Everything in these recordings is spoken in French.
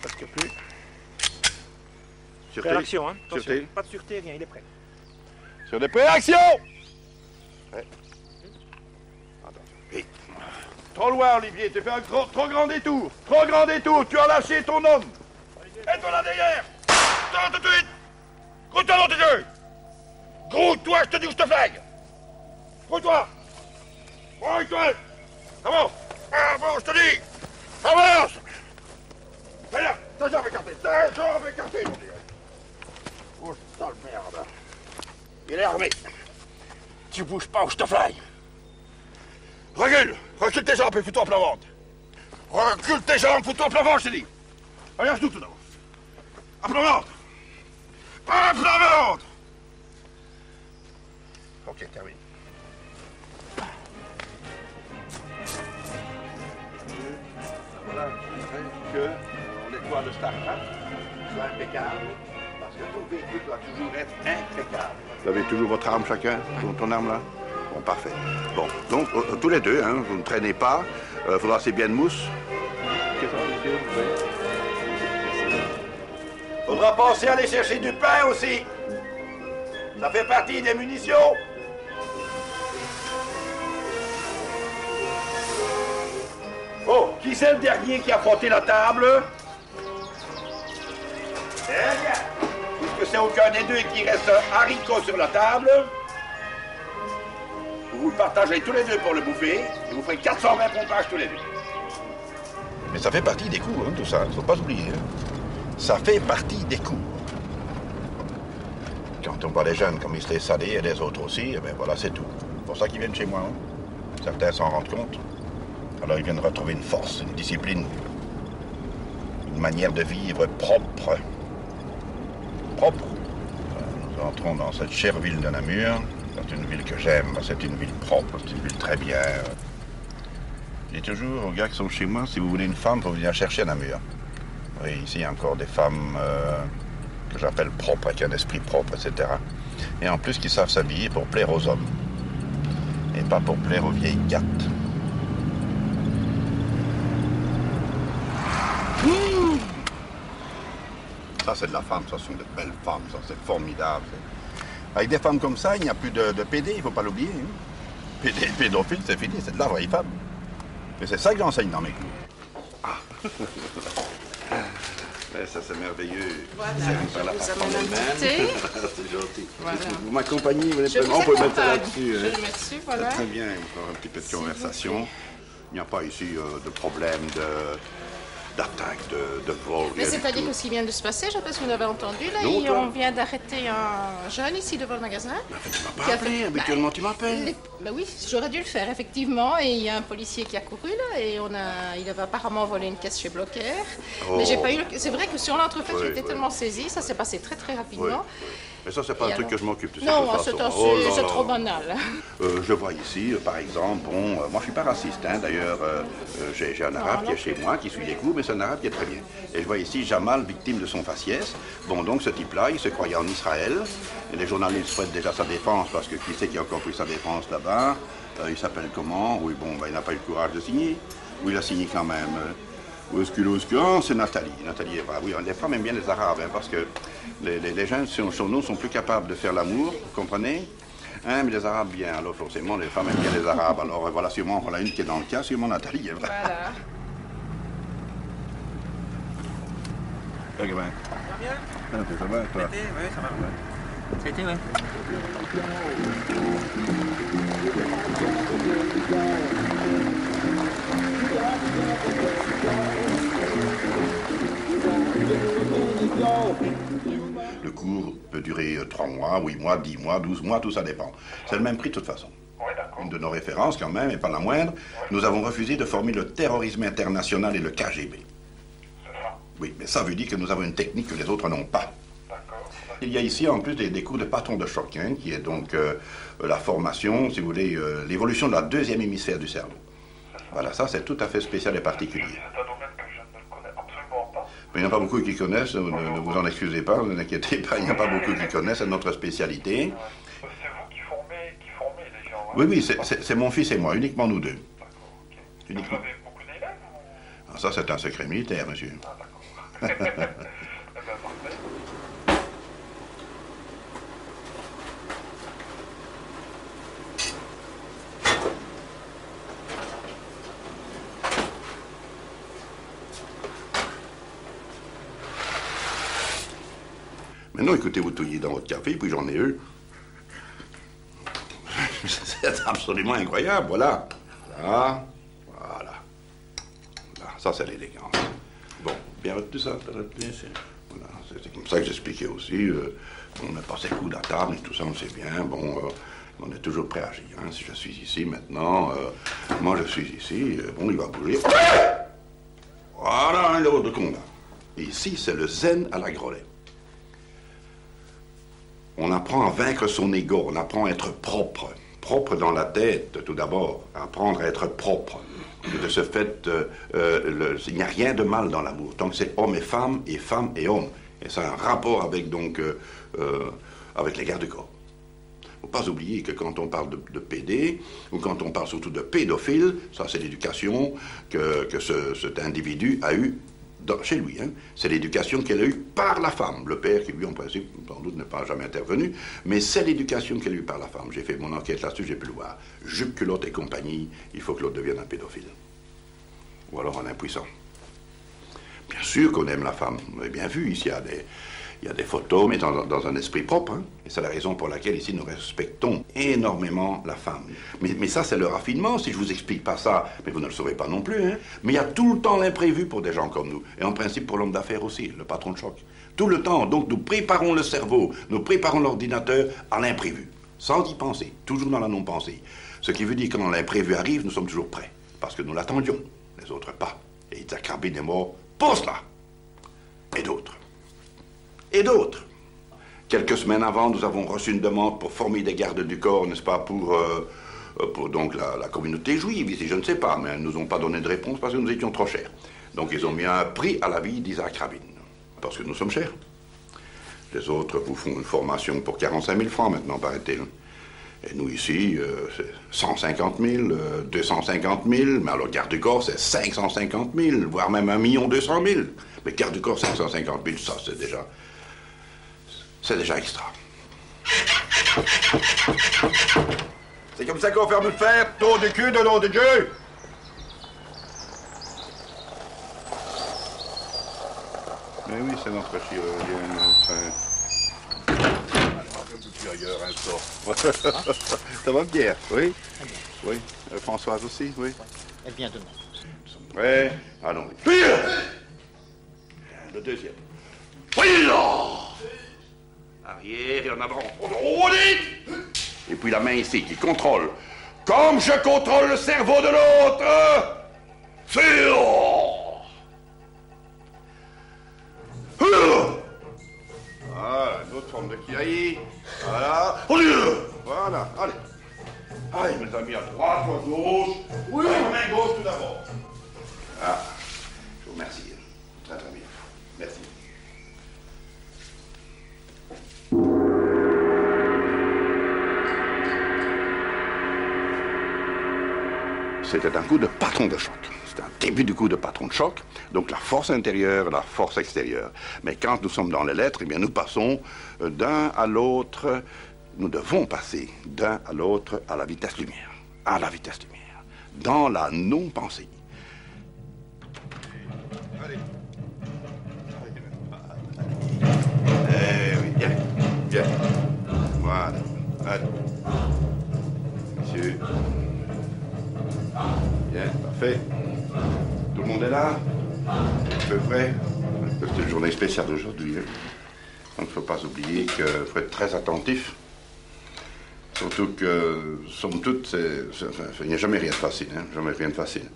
Presque plus. Sûreté. Prêt à l'action, hein? Attention, Sûreté. pas de sûreté, rien, il est prêt. Sur des prêts, action! Ouais. Attention. Vite. Trop loin, Olivier, tu fais un trop grand détour. Trop grand détour, tu as lâché ton homme. Mets-toi là derrière. Attends tout de suite. Grouille-toi dans tes yeux. Grouille-toi, je te dis où je te flingue. Grouille-toi. Grouille-toi. Avance. Avance, je te dis. Avance. Fais là, ta jambe écartée, mon Dieu. Oh, sale merde. Il est armé. Tu bouges pas ou je te flingue. Recule tes jambes et fous-toi à plat ventre. Recule tes jambes, fous-toi à plat ventre, je t'ai dit. Allez, à genoux tout d'abord. À plat ventre. À plat ventre. Ok, terminé. Voilà, que l'étoile de Starcraft soit impeccable, parce que tout véhicule doit toujours être impeccable. Vous avez toujours votre arme chacun, ton arme là? Bon, parfait. Bon, donc, tous les deux, hein, vous ne traînez pas. Faudra assez bien de mousse. Qu'est-ce que ça va, monsieur? Oui. Faudra penser à aller chercher du pain aussi. Ça fait partie des munitions. Oh, qui c'est le dernier qui a frotté la table? Derrière. Puisque c'est aucun des deux qui reste un haricot sur la table, vous le partagez tous les deux pour le bouffer, et vous ferez 420 pompages tous les deux. Mais ça fait partie des cours, hein, tout ça, il ne faut pas oublier. Hein. Ça fait partie des cours. Quand on voit les jeunes comme ils se laissent aller, et les autres aussi, eh bien voilà, c'est tout. C'est pour ça qu'ils viennent chez moi. Hein. Certains s'en rendent compte. Alors ils viennent retrouver une force, une discipline, une manière de vivre propre. Propre. Nous entrons dans cette chère ville de Namur. C'est une ville que j'aime, c'est une ville propre, c'est une ville très bien. Je dis toujours aux gars qui sont chez moi, si vous voulez une femme, il faut venir chercher à Namur. Oui, ici il y a encore des femmes que j'appelle propres, avec un esprit propre, etc. Et en plus qui savent s'habiller pour plaire aux hommes. Et pas pour plaire aux vieilles gattes. Ça, c'est de la femme, ça, ce sont de belles femmes, ça, c'est formidable. Avec des femmes comme ça, il n'y a plus de PD, il ne faut pas l'oublier. Hein. PD, pédophile, c'est fini, c'est de la vraie femme. Et c'est ça que j'enseigne dans mes cours. Ah. Ouais, ça, c'est merveilleux. Voilà, je vous amène un thé. C'est gentil. Voilà. Vous m'accompagnez, vous Je vous on peut mettre ça accompagne. là-dessus. Je le mets dessus, voilà. Très bien, encore un petit peu de conversation. Il n'y a pas ici de problème d'attaque, de vol. Mais rien du c'est-à-dire tout. que ce qui vient de se passer, je ne sais pas si vous avez entendu, là, Non, toi. on vient d'arrêter un jeune ici devant le magasin. Tu m'as Qui pas a appelé, fait- habituellement tu m'appelles. Ben oui, j'aurais dû le faire, effectivement. Et il y a un policier qui a couru, là, et il avait apparemment volé une caisse chez Blocker. Oh. Mais j'ai pas eu c'est vrai que sur l'entrefaite, Oui, j'ai été oui. tellement saisie, ça s'est passé très très Oui, rapidement. oui. Mais ça, c'est pas Et un truc alors que je m'occupe de Non, cette c'est façon. Oh là c'est là. trop banal. Je vois ici, par exemple, bon, moi je suis pas raciste, hein, d'ailleurs, j'ai un arabe Non, qui est chez moi, qui suit les cours, mais c'est un arabe qui est très bien. Et je vois ici Jamal, victime de son faciès. Bon, donc ce type-là, il se croyait en Israël, et les journalistes souhaitent déjà sa défense, parce que qui sait qui a encore pris sa défense là-bas? Il s'appelle comment? Oui, bon, ben, il n'a pas eu le courage de signer. Ou il a signé quand même. Où est-ce que oh, c'est Nathalie. Nathalie Evra. Oui, les femmes aiment bien les Arabes, hein, parce que les jeunes sur nous sont plus capables de faire l'amour, vous comprenez? Hein, mais les Arabes bien, alors forcément les femmes aiment bien les Arabes. Alors voilà sûrement, voilà une qui est dans le cas, sûrement Nathalie Evra. Voilà. Ça va bien? Ça va, toi? Oui, ça va. Ça a été, oui. Le cours peut durer 3 mois, 8 mois, 10 mois, 12 mois, tout ça dépend. C'est le même prix de toute façon. Une de nos références quand même, et pas la moindre, nous avons refusé de former le terrorisme international et le KGB. Oui, mais ça veut dire que nous avons une technique que les autres n'ont pas. Il y a ici en plus des cours de patron de choc, hein, qui est donc la formation, si vous voulez, l'évolution de la deuxième hémisphère du cerveau. Voilà, ça c'est tout à fait spécial et particulier. C'est un domaine que je ne connais absolument pas. Mais il n'y en a pas beaucoup qui connaissent, ne vous en excusez pas, ne vous inquiétez pas, il n'y en a pas beaucoup qui connaissent, c'est notre spécialité. C'est vous qui formez les gens. Hein. Oui, oui, c'est mon fils et moi, uniquement nous deux. D'accord, ok. Vous Uniquement. avez beaucoup d'élèves ou... Ah, ça c'est un secret militaire, monsieur. Ah, d'accord. ben, parfait. Maintenant, écoutez, vous touillez dans votre café, puis j'en ai eu. C'est absolument incroyable, voilà. Là, voilà. Là, ça, c'est l'élégance. Bon, bien retenu ça, t'as retenu? Bien sûr. Voilà, c'est comme ça que j'expliquais aussi. On a passé le coup de la table et tout ça, on sait bien. Bon, on est toujours prêt à agir. Hein. Si je suis ici maintenant, moi je suis ici, bon, il va bouger. Voilà, un autre combat. Et ici, c'est le zen à la Grollet. On apprend à vaincre son ego, on apprend à être propre. Propre dans la tête, tout d'abord. Apprendre à être propre. De ce fait, il n'y a rien de mal dans l'amour. Tant que c'est homme et femme et homme. Et ça a un rapport avec, donc, avec les gardes-corps. Il ne faut pas oublier que quand on parle de PD, ou quand on parle surtout de pédophile, ça c'est l'éducation que cet individu a eue chez lui. Hein. C'est l'éducation qu'elle a eue par la femme. Le père qui, lui, en principe, sans doute, n'est pas jamais intervenu, mais c'est l'éducation qu'elle a eue par la femme. J'ai fait mon enquête là-dessus, j'ai pu le voir. Jupe, culotte et compagnie, il faut que l'autre devienne un pédophile. Ou alors un impuissant. Bien sûr qu'on aime la femme. Vous avez bien vu, ici, il y a des photos, mais dans un esprit propre. Hein. Et c'est la raison pour laquelle, ici, nous respectons énormément la femme. Mais ça, c'est le raffinement. Si je vous explique pas ça, mais vous ne le saurez pas non plus. Hein. Mais il y a tout le temps l'imprévu pour des gens comme nous. Et en principe, pour l'homme d'affaires aussi, le patron de choc. Tout le temps. Donc, nous préparons le cerveau, nous préparons l'ordinateur à l'imprévu. Sans y penser. Toujours dans la non-pensée. Ce qui veut dire que quand l'imprévu arrive, nous sommes toujours prêts. Parce que nous l'attendions. Les autres pas. Et Yitzhak Rabin est mort pour cela. Et d'autres. Et d'autres. Quelques semaines avant, nous avons reçu une demande pour former des gardes du corps, n'est-ce pas, pour donc la communauté juive, ici, je ne sais pas, mais ils ne nous ont pas donné de réponse parce que nous étions trop chers. Donc ils ont mis un prix à la vie d'Yitzhak Rabin, parce que nous sommes chers. Les autres vous font une formation pour 45 000 francs maintenant, paraît-il. Et nous ici, c'est 150 000, 250 000, mais alors garde du corps, c'est 550 000, voire même 1 200 000. Mais garde du corps, 550 000, ça, c'est déjà... C'est déjà extra. C'est comme ça qu'on ferme le fer, tour du cul de nom de Dieu. Mais oui, c'est notre chirurgien, un peu plus ailleurs, un sort. Ça va bien, oui? Oui. Françoise aussi, oui? Elle vient demain. Nous sommes prêts. Allons-y. Le deuxième. Oui, là! Arrière et en avant. Et puis la main ici qui contrôle. Comme je contrôle le cerveau de l'autre. Voilà, une autre forme de kiaï. Voilà. Voilà, allez. Allez, mes amis, à droite ou à gauche. Oui. Main gauche tout d'abord. Ah, je vous remercie. Très très bien. Merci. C'était un coup de patron de choc. C'était un début du coup de patron de choc. Donc la force intérieure, la force extérieure. Mais quand nous sommes dans les lettres, eh bien nous passons d'un à l'autre. Nous devons passer d'un à l'autre à la vitesse lumière. À la vitesse lumière. Dans la non-pensée. Allez. Eh oui, bien. Bien. Voilà. Allez. Monsieur. Bien, parfait. Tout le monde est là? À peu près. C'est une journée spéciale aujourd'hui. Hein? Donc il ne faut pas oublier qu'il faut être très attentif. Surtout que, somme toute, il n'y a jamais rien de facile. Hein? Jamais rien de facile.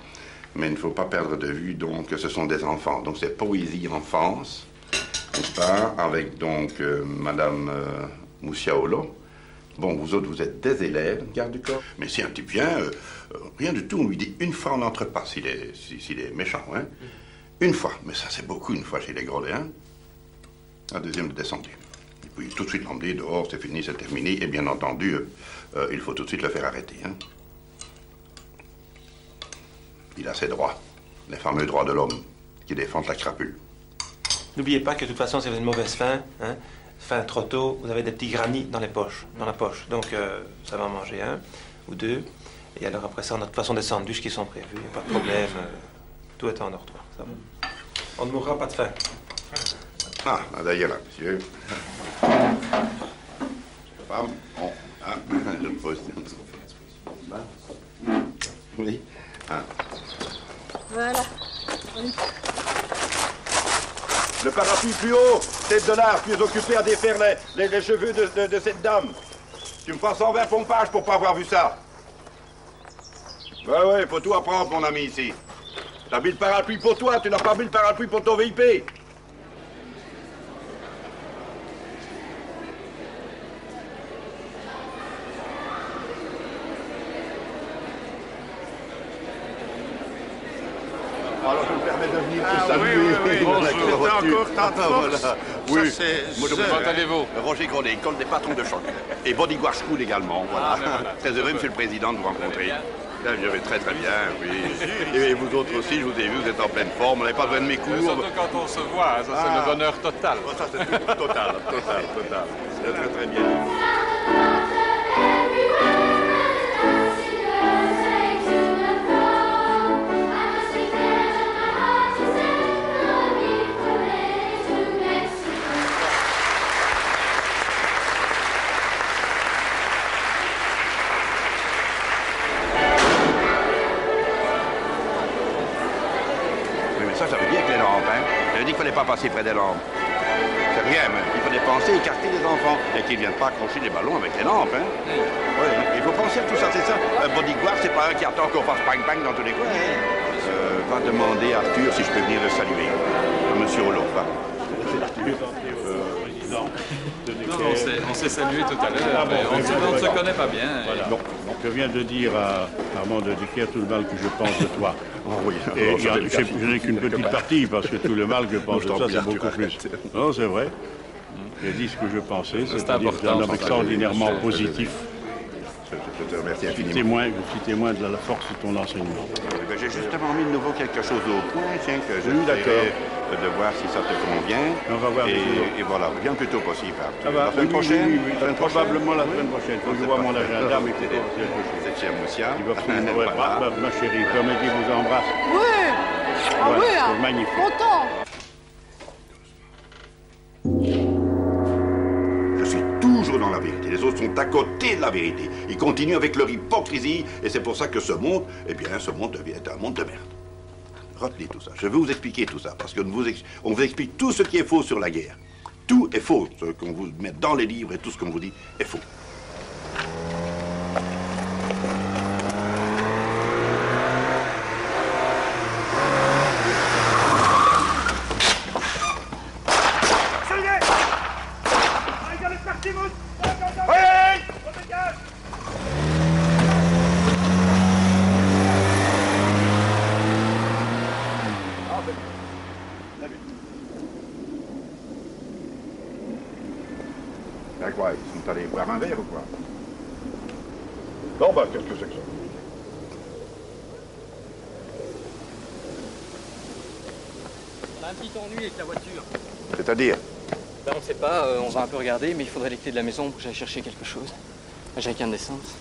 Mais il ne faut pas perdre de vue donc, que ce sont des enfants. Donc c'est poésie enfance, n'est-ce pas? Avec donc Madame Moussiaolo. Bon, vous autres, vous êtes des élèves, garde du corps. Mais si un type vient, rien du tout, on lui dit une fois, on n'entre pas s'il est méchant, hein. Une fois, mais ça c'est beaucoup, une fois chez les Grolets, hein. La deuxième est descendue. Et puis tout de suite l'emmener dehors, c'est fini, c'est terminé. Et bien entendu, il faut tout de suite le faire arrêter, hein. Il a ses droits, les fameux droits de l'homme qui défendent la crapule. N'oubliez pas que de toute façon, si vous avez une mauvaise faim, hein, faim trop tôt, vous avez des petits granits dans les poches, dans la poche. Donc, ça va en manger un ou deux. Et alors après ça, on a de toute façon des sandwichs qui sont prévus. Il n'y a pas de problème. Tout est en ordre. Ça va. On ne mourra pas de faim. Ah, d'ailleurs, là, monsieur. Femme, bon, hein, je pose. Oui. Ah. Voilà. Le parapluie plus haut, tête de l'art, tu es occupé à défaire les cheveux de cette dame. Tu me passes 120 pompages pour pas avoir vu ça. Ouais, faut tout apprendre, mon ami, ici. T'as mis le parapluie pour toi, tu n'as pas mis le parapluie pour ton VIP. Alors, je me permets de venir te saluer. Bonjour, t'es encore tant de force. Voilà. Oui. Ça, c'est Moi, je jeune. Comment allez-vous? Roger Grondet, école des patrons de choc. Et Bodyguard School également, voilà. Très heureux, monsieur le président, de vous rencontrer. Là, je vais très bien, oui. Et vous autres aussi, je vous ai vu, vous êtes en pleine forme, vous n'avez pas besoin de mes cours. Surtout quand on se voit, ça c'est le bonheur total. Oh, ça, c'est total. C'est très bien. Ça veut dire que les lampes, hein. Ça veut dire qu'il ne fallait pas passer près des lampes. C'est rien, mais il fallait penser écarter les enfants et qu'ils ne viennent pas accrocher les ballons avec les lampes, hein. Oui, il faut penser à tout ça, c'est ça. Un bodyguard, c'est pas un qui attend qu'on fasse bang-bang dans tous les coins. Va demander à Arthur si je peux venir le saluer. Monsieur Hollande, va. On s'est salué tout à l'heure, mais on ne se connaît pas bien. Voilà. Donc, je viens de dire à Armand de décrire tout le mal que je pense de toi. Oh, oui. Et je n'ai qu'une petite partie, parce que tout le mal que je pense de toi, c'est beaucoup plus. Non, c'est vrai. J'ai dit ce que je pensais, c'est-à-dire que c'est un homme extraordinairement positif. Je te remercie Je suis infiniment. témoin de la force de ton enseignement. J'ai justement mis de nouveau quelque chose au point, tiens, que je d'accord. De voir si ça te convient. On va voir. Et voilà, bien plus tôt possible. Ça va. La semaine prochaine? Oui. Probablement la semaine prochaine. Faut que je vois mon agenda, mais c'est C'est chez Moussia. il va absolument. Ouais, ma chérie, permettez, je vous embrasse. Oui. Ah Voilà, oui, c'est hein. magnifique. Content. Je suis toujours dans la vérité. Les autres sont à côté de la vérité. Ils continuent avec leur hypocrisie. Et c'est pour ça que ce monde, ce monde devient un monde de merde. Retenez tout ça. Je vais vous expliquer tout ça. Parce qu'on vous explique tout ce qui est faux sur la guerre. Tout est faux. Ce qu'on vous met dans les livres et tout ce qu'on vous dit est faux. Ben quoi, ils sont allés boire un verre ou quoi? Non, bah, qu'est-ce que c'est que ça? On a un petit ennui avec la voiture. C'est-à-dire? Ben, on ne sait pas, on va un peu regarder, mais il faudrait les clés de la maison pour que j'aille chercher quelque chose. J'ai qu'un d'essence.